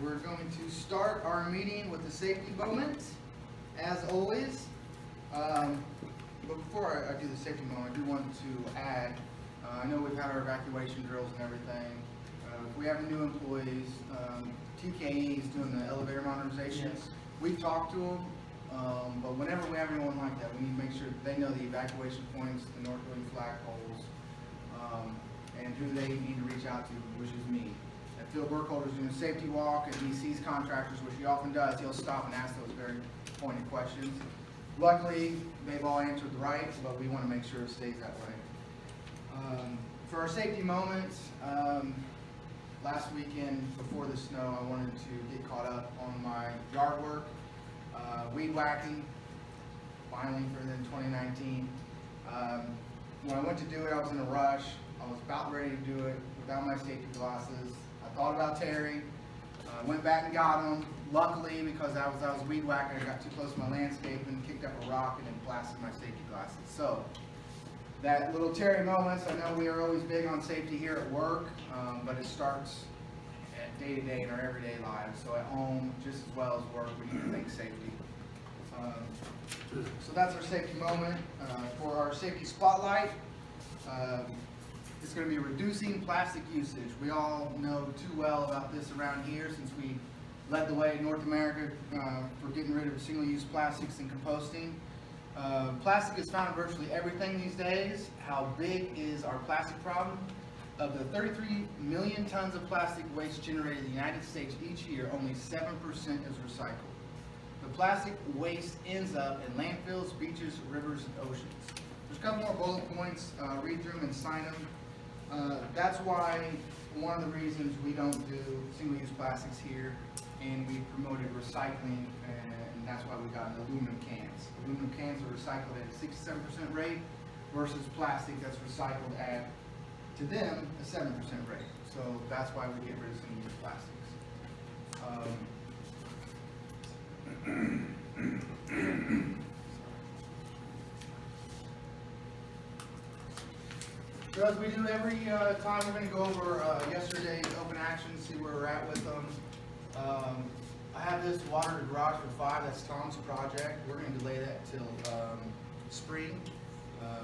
We're going to start our meeting with the safety moment, as always. But before I do the safety moment, I do want to add, I know we've had our evacuation drills and everything. If we have new employees, TKE is doing the elevator modernization. Yes. We've talked to them, but whenever we have anyone like that, we need to make sure that they know the evacuation points, the North Building flagpoles, and who they need to reach out to, which is me. If Phil Burkholder's doing a safety walk and he sees contractors, which he often does, he'll stop and ask those very pointed questions. Luckily, they've all answered right, but we want to make sure it stays that way. For our safety moments, last weekend before the snow, I wanted to get caught up on my yard work, weed whacking, finally for the 2019. When I went to do it, I was in a rush. I was about ready to do it without my safety glasses. I thought about Terry, went back and got them. Luckily, because I was weed whacking, I got too close to my landscape and kicked up a rock and then blasted my safety glasses. So, that little Terry moments, I know we are always big on safety here at work, but it starts day to day in our everyday lives. So at home, just as well as work, we need to think safety. So that's our safety moment. For our safety spotlight, it's going to be reducing plastic usage. We all know too well about this around here since we led the way in North America for getting rid of single-use plastics and composting. Plastic is found in virtually everything these days. How big is our plastic problem? Of the 33 million tons of plastic waste generated in the United States each year, only 7% is recycled. The plastic waste ends up in landfills, beaches, rivers, and oceans. There's a couple more bullet points, read through them and sign them. That's why one of the reasons we don't do single-use plastics here, and we promoted recycling, and that's why we got aluminum cans. Aluminum cans are recycled at a 67% rate versus plastic that's recycled at, to them, a 7% rate. So that's why we get rid of single-use plastics. So as we do every time, we're going to go over yesterday's open actions, see where we're at with them. I have this water to garage for 5. That's Tom's project. We're going to delay that till spring.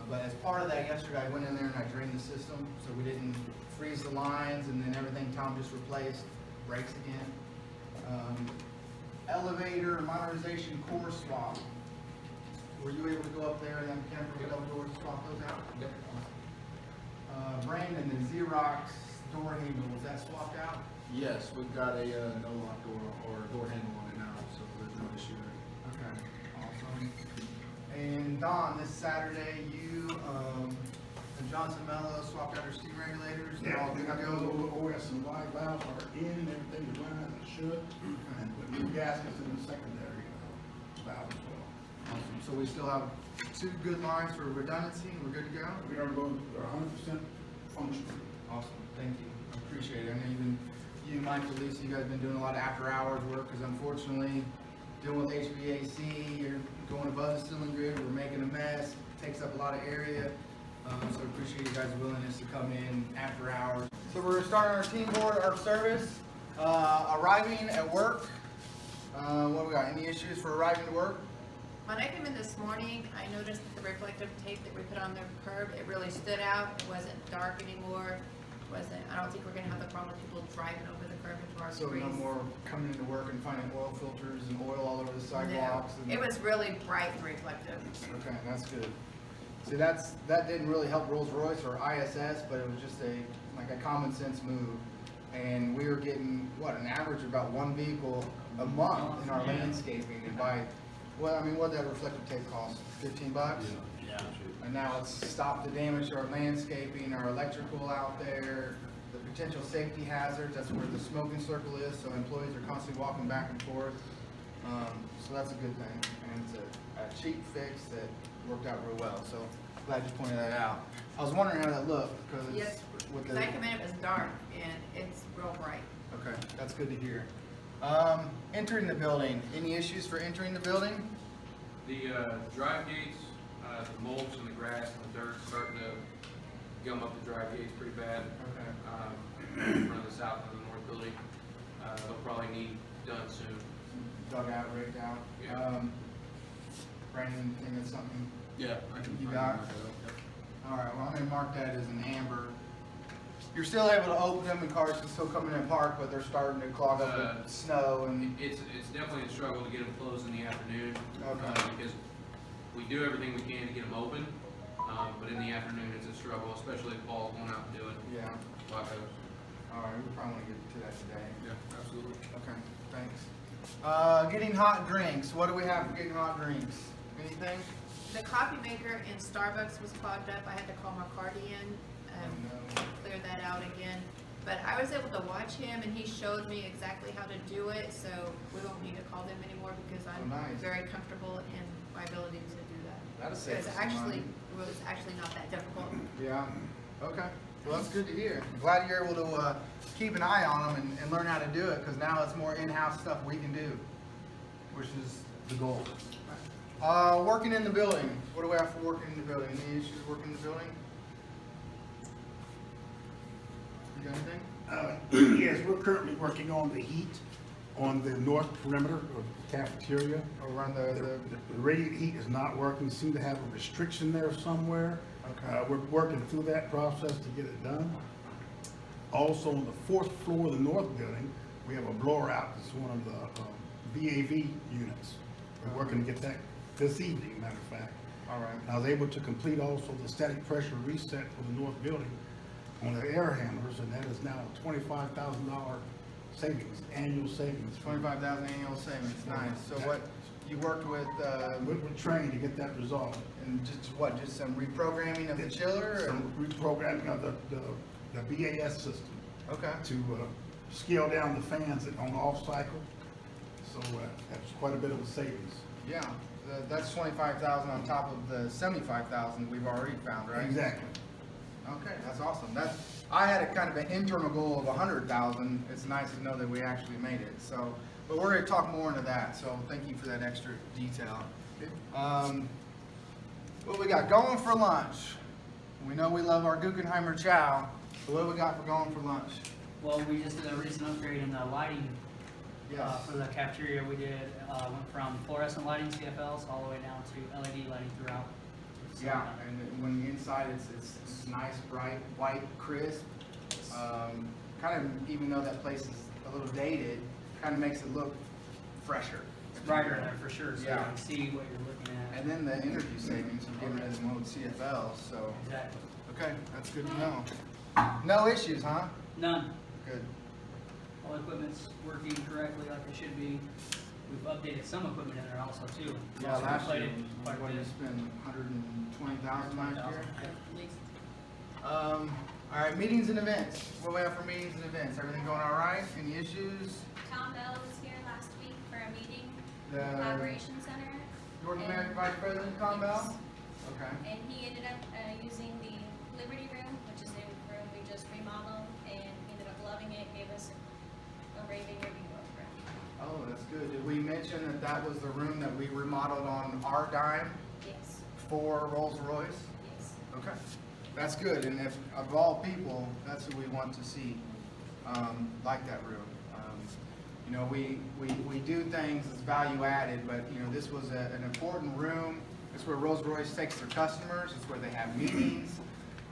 But as part of that, yesterday I went in there and I drained the system so we didn't freeze the lines, and then everything Tom just replaced breaks again. Elevator modernization core swap. Were you able to go up there and then mechanical double doors swap those out? Yep. Brandon, the Xerox door handle, was that swapped out? Yes, we've got a no lock door or door handle on it now, so there's no issue there. Okay, awesome. And Don, this Saturday, you and Johnson Mello swapped out your steam regulators. They're all Yeah, we good to got those go. old OS and Y valves are in, everything is running as it should, and put new gaskets in the secondary valve as well. Awesome. So we still have 2 good lines for redundancy, and we're good to go? We are going, they're 100% functional. Awesome, thank you. I appreciate it. I know you, Mike, and Lisa, you guys have been doing a lot of after-hours work, because unfortunately, dealing with HVAC, you're going above the ceiling grid, we're making a mess, it takes up a lot of area. So I appreciate you guys' willingness to come in after hours. So we're starting our team board, our service, arriving at work. What do we got? Any issues for arriving to work? When I came in this morning, I noticed that the reflective tape that we put on the curb, it really stood out. It wasn't dark anymore. I don't think we're gonna have the problem with people driving over the curb into our So streets. no more coming into work and finding oil filters and oil all over the sidewalks? No, it was really bright and reflective. Okay, that's good. See, that didn't really help Rolls-Royce or ISS, but it was just like a common sense move. And we were getting, an average of about 1 vehicle a month in our landscaping. And what did that reflective tape cost? $15? Yeah. And now it's stopped the damage to our landscaping, our electrical out there, the potential safety hazards. That's where the smoking circle is, so employees are constantly walking back and forth. So that's a good thing, and it's a cheap fix that worked out real well. So glad you pointed that out. I was wondering how that looked, because Yes, because I came in, it was dark and it's real bright. Okay, that's good to hear. Entering the building, any issues for entering the building? The drive gates, the mulch and the grass and the dirt starting to gum up the drive gates pretty bad. Okay. In front of the south and the north building. They'll probably need done soon. Dug out, raked out. Yeah. Brandon, think that's something? Yeah, I can. You I can got it? mark that up. All right, well, I'm gonna mark that as an amber. You're still able to open them and cars can still come in and park, but they're starting to clog up with snow and, It's definitely a struggle to get them closed in the afternoon. Okay. Because we do everything we can to get them open, but in the afternoon it's a struggle, especially if Paul's going out and doing yeah. tacos. All right, we probably wanna get to that today. Yeah, absolutely. Okay, thanks. Getting hot drinks. What do we have for getting hot drinks? Anything? The coffee maker in Starbucks was clogged up. I had to call McCarty No. clear that out again. But I was able to watch him and he showed me exactly how to do it, so we won't need to call them anymore because I'm Oh, nice. very comfortable in my ability to do that. That'll save Because us some actually, money. it was actually not that difficult. Yeah, okay. Well, that's good to hear. I'm glad you're able to keep an eye on them and learn how to do it, because now it's more in-house stuff we can do, which is the goal. Working in the building. What do we have for working in the building? Any issues working in the building? You got anything? Yes, we're currently working on the heat on the north perimeter of the cafeteria. Or run The radiant heat is not working, seem to have a restriction there somewhere. Okay. We're working through that process to get it done. Also, on the fourth floor of the north building, we have a blower out, it's one of the VAV units. We're working to get that this evening, matter of fact. All right. And I was able to complete also the static pressure reset for the north building on the air handlers, and that is now a $25,000 savings, annual savings. 25,000 annual savings, nice. So what, you worked with, We're trained to get that resolved. and just what, just some reprogramming of the chiller? or- Some reprogramming of the BAS system Okay. to scale down the fans on off cycle. So that's quite a bit of a savings. Yeah, that's 25,000 on top of the 75,000 we've already found, right? Exactly. Okay, that's awesome. I had a kind of an internal goal of 100,000. It's nice to know that we actually made it. So, but we're gonna talk more into that. So thank you for that extra detail. What we got? Going for lunch. We know we love our Guggenheimer chow. So what do we got for going for lunch? Well, we just did a recent upgrade in the lighting for the cafeteria. We did, went from fluorescent lighting CFLs all the way down to LED lighting throughout. So, Yeah, and when the inside it's nice, bright, white, crisp. Kind of, even though that place is a little dated, kind of makes it look fresher. It's brighter in there for sure, so you Yeah. can see what you're looking at. And then the energy savings of getting rid of the old CFLs, so, Exactly. okay, that's good to know. No issues, huh? None. Good. All equipment's working correctly like it should be. We've updated some equipment in there also too. We've Yeah, also last year, inflated quite a what did you bit. spend, 120,000 last year? Yep. At least. All right, meetings and events. What do we have for meetings and events? Everything going all right? Any issues? Tom Bell was here last week for a meeting, The collaboration center, North American Vice President, Tom Bell? Okay. and he ended up using the Liberty Room, which is a room we just remodeled, and he ended up loving it, gave us a raving review of the room. Oh, that's good. Did we mention that that was the room that we remodeled on our dime Yes, for Rolls-Royce? yes. Okay, that's good, and if, of all people, that's who we want to see, like that room. You know, we do things as value added, but, you know, this was an important room. It's where Rolls-Royce takes their customers, it's where they have meetings.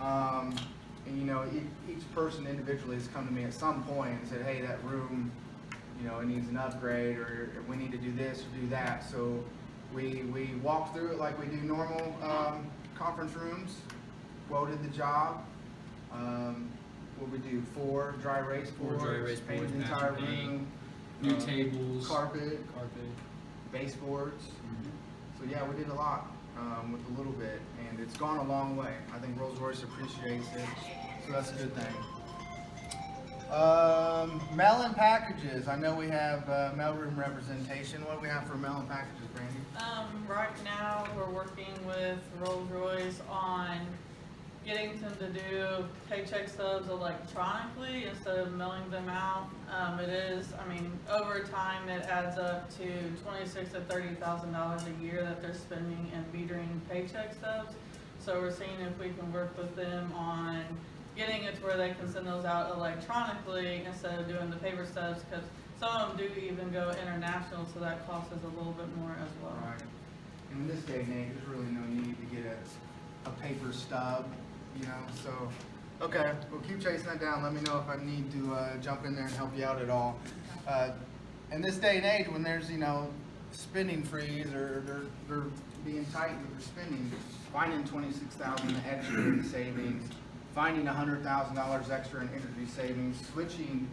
And, you know, each person individually has come to me at some point and said, hey, that room, you know, it needs an upgrade, or we need to do this or do that. So we walked through it like we do normal conference rooms, quoted the job. What we do, 4 dry erase boards, dry erase painted boards, the entire matching paint, room, New tables. carpet, Carpet. baseboards. So yeah, we did a lot with a little bit, and it's gone a long way. I think Rolls-Royce appreciates it, so that's a good thing. Mail-in packages. I know we have mailroom representation. What do we have for mail-in packages, Brandy? Right now, we're working with Rolls-Royce on getting them to do paycheck stubs electronically instead of mailing them out. It is, I mean, over time, it adds up to $26,000 to $30,000 a year that they're spending in metering paycheck stubs. So we're seeing if we can work with them on getting it to where they can send those out electronically instead of doing the paper stubs, because some of them do even go international, so that costs us a little bit more as well. Right. And in this day and age, there's really no need to get a paper stub, you know, so, okay, we'll keep chasing that down. Let me know if I need to, jump in there and help you out at all. In this day and age, when there's, you know, spending freeze or they're being tight with their spending, finding $26,000 extra in savings, finding $100,000 extra in energy savings, switching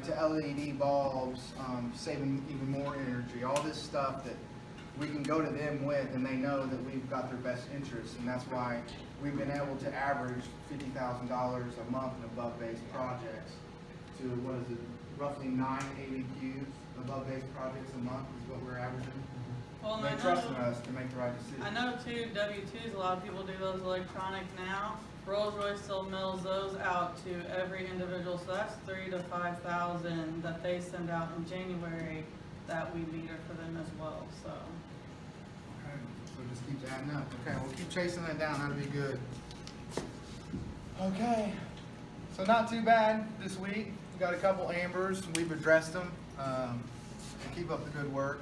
to LED bulbs, saving even more energy, all this stuff that we can go to them with, and they know that we've got their best interests, and that's why we've been able to average $50,000 a month in above-base projects to, what is it, roughly 9 ABQs, above-base projects a month is what we're averaging. Well, and They're I know- trusting us to make the right decision. I know too, W-2s, a lot of people do those electronic now. Rolls-Royce still mills those out to every individual, so that's $3,000 to $5,000 that they send out in January that we meter for them as well, so. Okay, so just keep adding up. Okay, we'll keep chasing that down, that'll be good. Okay, so not too bad this week. We got a couple ambers, we've addressed them. Keep up the good work.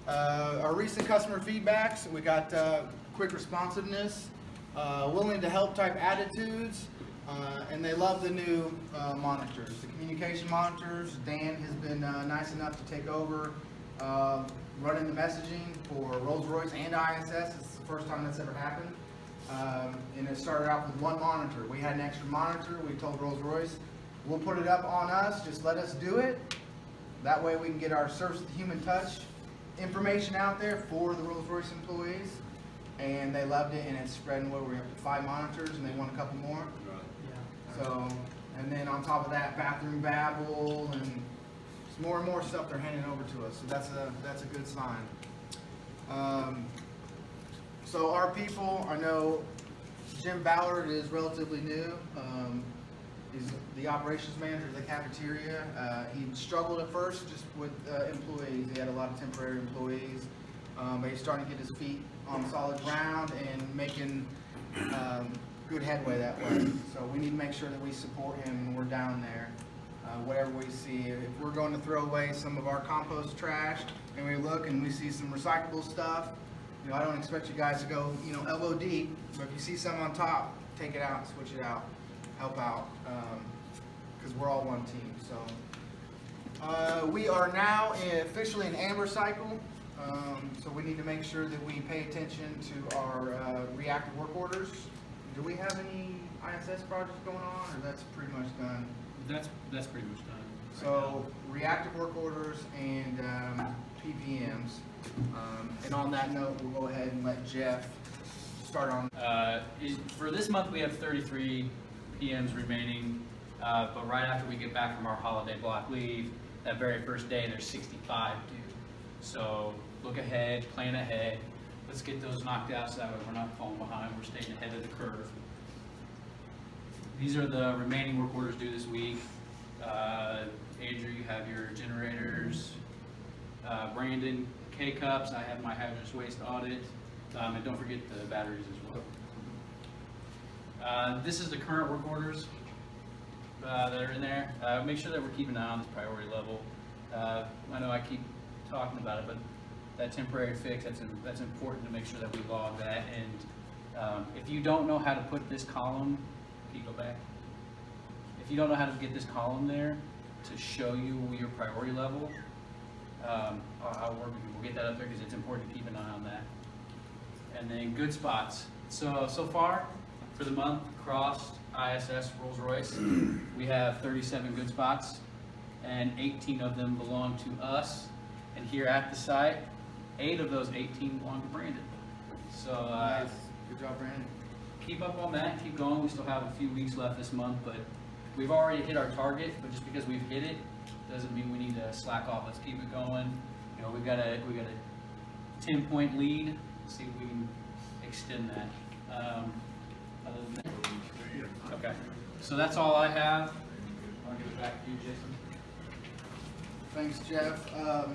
Our recent customer feedbacks, we got quick responsiveness, willing to help type attitudes, and they love the new monitors. The communication monitors, Dan has been nice enough to take over running the messaging for Rolls-Royce and ISS. It's the first time that's ever happened. And it started out with one monitor. We had an extra monitor. We told Rolls-Royce, we'll put it up on us, just let us do it. That way we can get our service to human touch information out there for the Rolls-Royce employees. And they loved it, and it's spreading where we're up to 5 monitors, and they want a couple more. Yeah. So, and then on top of that, bathroom babble, and just more and more stuff they're handing over to us. So that's a good sign. So our people, I know Jim Ballard is relatively new. He's the operations manager of the cafeteria. He struggled at first just with employees. He had a lot of temporary employees. But he's starting to get his feet on solid ground and making good headway that way. So we need to make sure that we support him when we're down there. Whatever we see, if we're going to throw away some of our compost trash and we look and we see some recyclable stuff, you know, I don't expect you guys to go, you know, elbow deep, but if you see some on top, take it out, switch it out, help out, because we're all one team. So we are now officially in amber cycle. So we need to make sure that we pay attention to our reactive work orders. Do we have any ISS projects going on, or that's pretty much done? That's pretty much done. So reactive work orders and PPMs. And on that note, we'll go ahead and let Jeff start on. For this month, we have 33 PMs remaining, but right after we get back from our holiday block leave, that very first day, there's 65 due. So look ahead, plan ahead. Let's get those knocked out so that way we're not falling behind. We're staying ahead of the curve. These are the remaining work orders due this week. Andrew, you have your generators. Brandon, K-Cups. I have my hazardous waste audit. And don't forget the batteries as well. This is the current work orders that are in there. Make sure that we're keeping an eye on this priority level. I know I keep talking about it, but that temporary fix, that's important to make sure that we log that. And if you don't know how to put this column, can you go back? If you don't know how to get this column there to show you your priority level, I'll work with you. We'll get that up there because it's important to keep an eye on that. And then good spots. So far for the month, across ISS, Rolls-Royce, we have 37 good spots, and 18 of them belong to us. And here at the site, 8 of those 18 belong to Brandon. So Nice. Good job, Brandon. keep up on that, keep going. We still have a few weeks left this month, but we've already hit our target. But just because we've hit it doesn't mean we need to slack off. Let's keep it going. You know, we got a 10-point lead. Let's see if we can extend that. Other than that, okay. So that's all I have. I'll give it back to you, Jason. Thanks, Jeff. I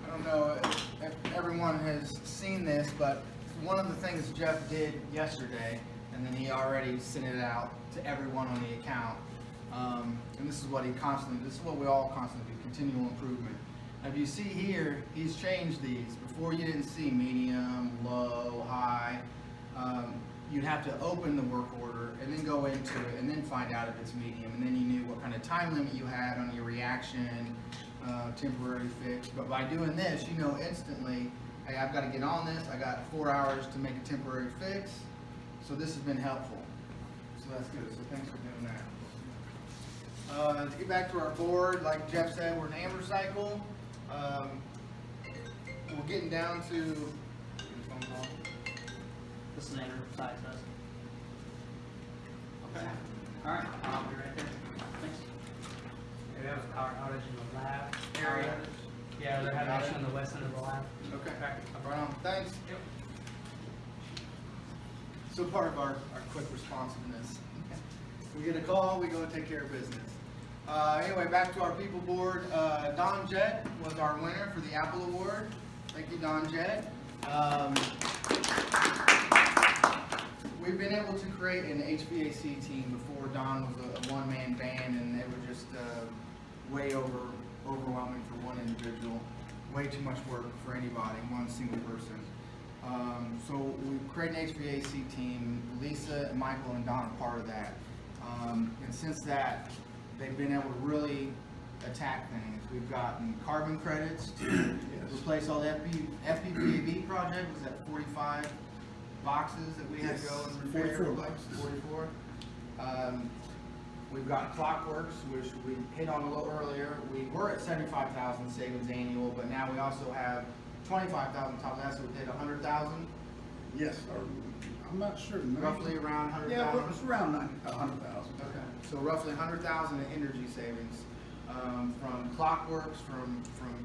don't know if everyone has seen this, but one of the things Jeff did yesterday, and then he already sent it out to everyone on the account, And this is what this is what we all constantly do, continual improvement. Now, if you see here, he's changed these. Before you didn't see medium, low, high. You'd have to open the work order and then go into it and then find out if it's medium, and then you knew what kind of time limit you had on your reaction, temporary fix. But by doing this, you know instantly, hey, I've got to get on this. I got 4 hours to make a temporary fix. So this has been helpful. So that's good. So thanks for doing that. To get back to our board, like Jeff said, we're an amber cycle. We're getting down to phone call. This is Andrew, size us. Okay. All right, I'll be right there. Thanks. Yeah, that was power outage in the lab Power area. outage? Yeah, they're having Got issue it. on the west end of the lab. Okay. Right on. Thanks. Yep. So part of our quick responsiveness. We get a call, we go and take care of business. Anyway, back to our people board. Don Jett was our winner for the Apple Award. Thank you, Don Jett. We've been able to create an HVAC team. Before, Don was a one-man band, and it was just way overwhelming for one individual. Way too much work for anybody, one single person. So we created an HVAC team. Lisa, Michael, and Don are part of that. And since that, they've been able to really attack things. We've gotten carbon credits to replace all the FPVAV project. Was that 45 boxes that we had to go and repair? 44 boxes. 44. We've got Clockworks, which we hit on a little earlier. We were at 75,000 savings annual, but now we also have 25,000 top of that, so we did 100,000. Yes, or, I'm not sure. Roughly around 100,000. Yeah, it's around 100,000. Okay, so roughly 100,000 in energy savings from Clockworks, from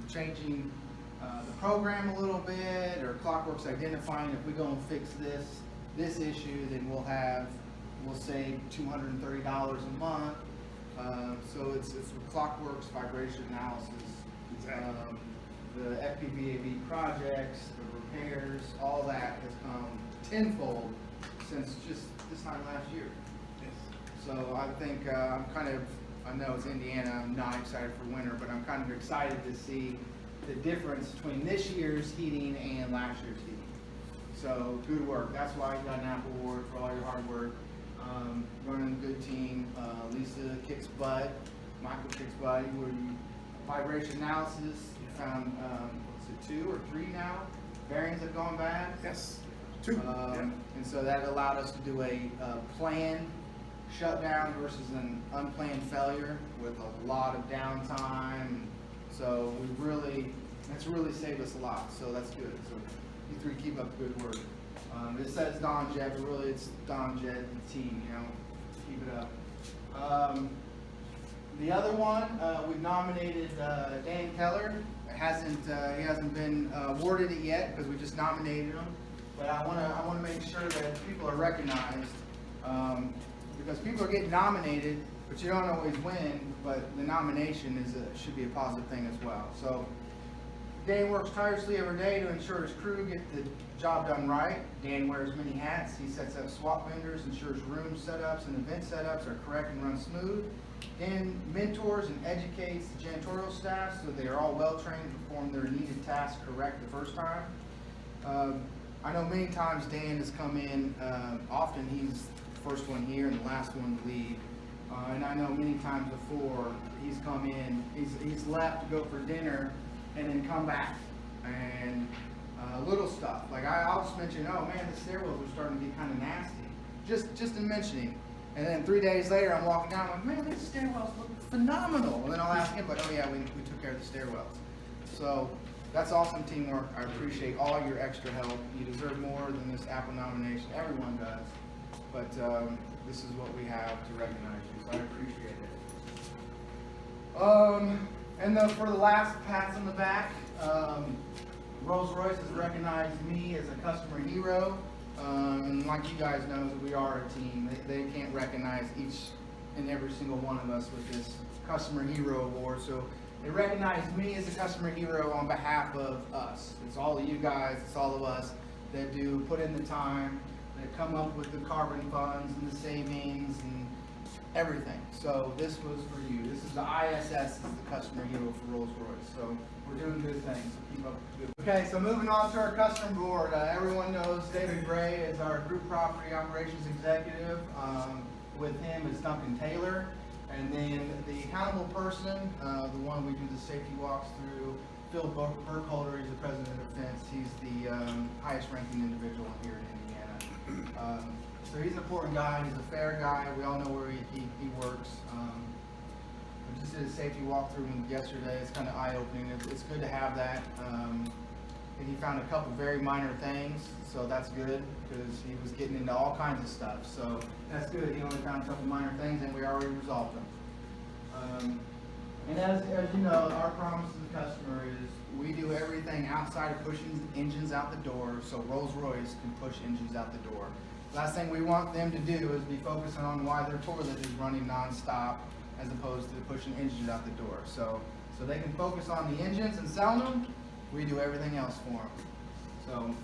changing the program a little bit, or Clockworks identifying if we go and fix this issue, then we'll save $230 a month. So it's with Clockworks, vibration analysis, Exactly. the FPVAV projects, the repairs, all that has come tenfold since just this time last year. So I think I know it's Indiana, I'm not excited for winter, but I'm kind of excited to see the difference between this year's heating and last year's heating. So good work. That's why you got an Apple Award for all your hard work. Running a good team. Lisa kicks butt. Michael kicks butt. Vibration analysis. You found, what's it, 2 or 3 now? Bearings have gone bad. Yes, 2. And so that allowed us to do a planned shutdown versus an unplanned failure with a lot of downtime. So that's really saved us a lot. So that's good. So you three keep up the good work. It says Don Jett, but really it's Don Jett and the team. Keep it up. The other one, we've nominated Dan Keller. He hasn't been awarded it yet because we just nominated him. But I want to make sure that people are recognized because people are getting nominated, but you don't always win. But the nomination should be a positive thing as well. So Dan works tirelessly every day to ensure his crew get the job done right. Dan wears many hats. He sets up swap vendors, ensures room setups and event setups are correct and run smooth. Dan mentors and educates the janitorial staff so they are all well trained to perform their needed tasks correct the first time. I know many times Dan has come in, often he's the first one here and the last one to leave. And I know many times before he's come in, he's left to go for dinner and then come back. And little stuff, like I'll just mention, oh man, the stairwells are starting to get kind of nasty. Just in mentioning. And then 3 days later, I'm walking down, I'm like, man, these stairwells look phenomenal. And then I'll ask him, but oh yeah, we took care of the stairwells. So that's awesome teamwork. I appreciate all your extra help. You deserve more than this Apple nomination. Everyone does. But this is what we have to recognize you, so I appreciate it. And for the last pats on the back, Rolls-Royce has recognized me as a customer hero. And like you guys know, we are a team. They can't recognize each and every single one of us with this customer hero award. So they recognize me as a customer hero on behalf of us. It's all of you guys, it's all of us that do put in the time, that come up with the carbon funds and the savings and everything. So this was for you. This is the ISS, is the customer hero for Rolls-Royce. So we're doing good things. So keep up the good. Okay, so moving on to our customer board. Everyone knows David Gray is our group property operations executive. With him is Duncan Taylor. And then the accountable person, the one we do the safety walks through, Phil Burkholder, he's the president of Fence. He's the highest ranking individual here in Indiana. So he's an important guy, he's a fair guy, we all know where he works. We just did a safety walkthrough yesterday, it's kind of eye-opening, it's good to have that. And he found a couple very minor things, so that's good, because he was getting into all kinds of stuff. So that's good, he only found a couple minor things and we already resolved them. And as you know, our promise to the customer is we do everything outside of pushing engines out the door, so Rolls-Royce can push engines out the door. Last thing we want them to do is be focusing on why their toilet is running non-stop as opposed to pushing engines out the door. So they can focus on the engines and selling them, we do everything else for them. So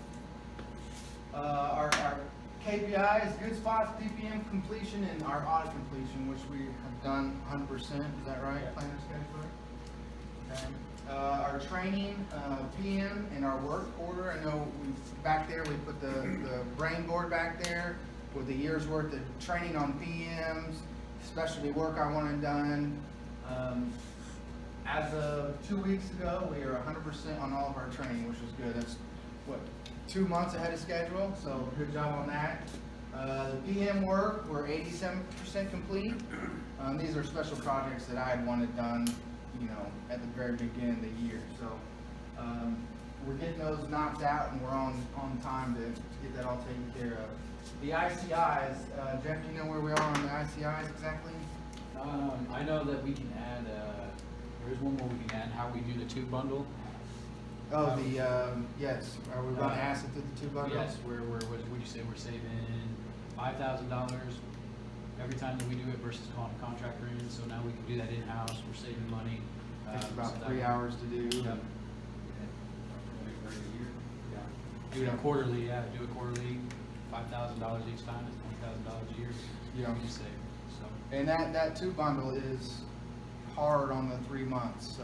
our KPI is good spots, DPM completion, and our audit completion, which we have done 100%. Is that right, planner scheduler? Okay. Our training, PM, and our work order. I know back there we put the brain board back there with the year's worth of training on PMs, specialty work I wanted done. As of 2 weeks ago, we are 100% on all of our training, which is good. That's what, 2 months ahead of schedule, so good job on that. The PM work, we're 87% complete. These are special projects that I had wanted done, you know, at the very beginning of the year. So we're getting those knocked out, and we're on time to get that all taken care of. The ICIs, Jeff, do you know where we are on the ICIs exactly? I know that we can add, there's one more we can add, how we do the tube bundle. Oh, yes, are we running acid through the tube bundle? Yes, what would you say, we're saving $5,000 every time that we do it versus calling a contractor in, so now we can do that in-house, we're saving money. Takes about so 3 hours to do. Yep. Do it quarterly, do it quarterly, $5,000 each time, it's $20,000 a year. Yeah. We just save, so. And that tube bundle is hard on the 3 months, so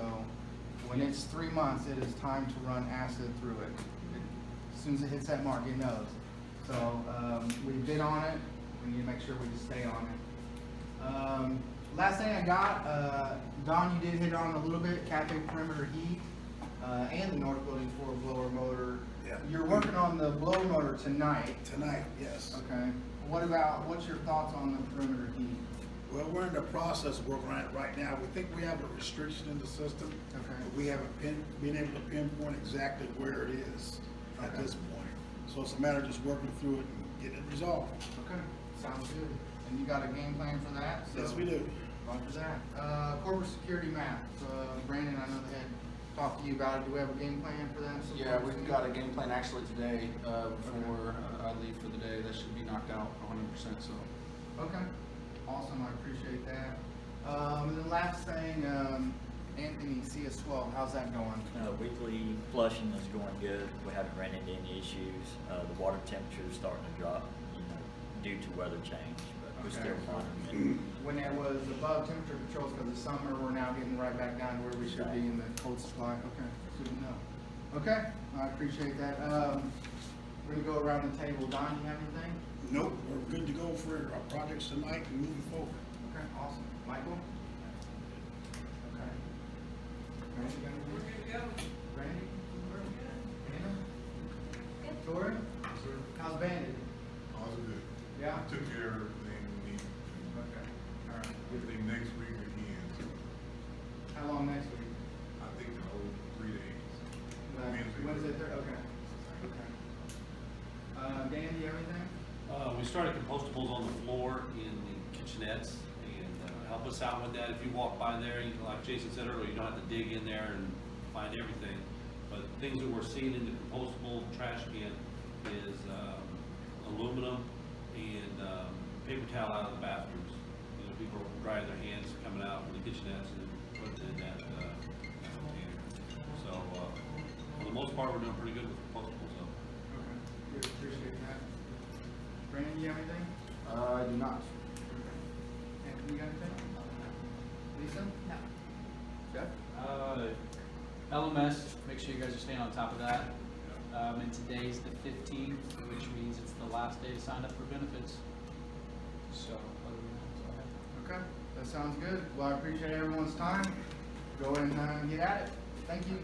when it's 3 months, it is time to run acid through it. As soon as it hits that mark, it knows. So we bid on it, we need to make sure we just stay on it. Last thing I got, Don, you did hit on a little bit, Cafe Perimeter Heat, and the North Building 4 blower motor. Yeah. You're working on the blower motor tonight. Tonight, yes. Okay. What's your thoughts on the perimeter heat? Well, we're in the process of working on it right now. We think we have a restriction in the system. Okay. But we haven't been able to pinpoint exactly where it is at Okay. this point. So it's a matter of just working through it and getting it resolved. Okay, sounds good. And you got a game plan for that? So Yes, we do. Roger that. Corporate security map. Brandon, I know they had talked to you about it. Do we have a game plan for that? So Yeah, we've got a game plan actually today, before I leave for the day. That should be knocked out 100%, so. Okay, awesome, I appreciate that. And then last thing, Anthony, CS12, how's that going? Weekly flushing is going good. We haven't ran into any issues. The water temperature is starting to drop, due to weather change, but we're still monitoring it. When it was above temperature controls because of summer, we're now getting right back down to where we should be in the cold supply. Okay, good to know. Okay, I appreciate that. We're gonna go around the table. Don, you have anything? Nope, we're good to go for our projects tonight and moving forward. Okay, awesome. Michael? Okay. Randy, got anything? We're good to go. Randy? We're good. Anna? Good. Tori? Sir, How's Bandit? all's good. Yeah? Took care of everything we need, Okay, all right. everything next week again, so How long next week? I think the whole 3 days. Wednesday, okay. Okay. Dan, do you have anything? We started compostables on the floor in the kitchenettes, and help us out with that. If you walk by there, you, like Jason said earlier, you don't have to dig in there and find everything. But things that we're seeing in the compostable trash can is aluminum and paper towel out of the bathrooms. People are drying their hands coming out from the kitchenettes and putting it in that container. So for the most part, we're doing pretty good with compostables though. Okay, good, appreciate that. Brandon, you have anything? I do not. Anthony, you got anything? Lisa? No. Jeff? LMS, make sure you guys are staying on top of that. And today's the 15th, which means it's the last day to sign up for benefits. So, other than that, that's all I have. Okay, that sounds good. Well, I appreciate everyone's time. Go and get at it. Thank you.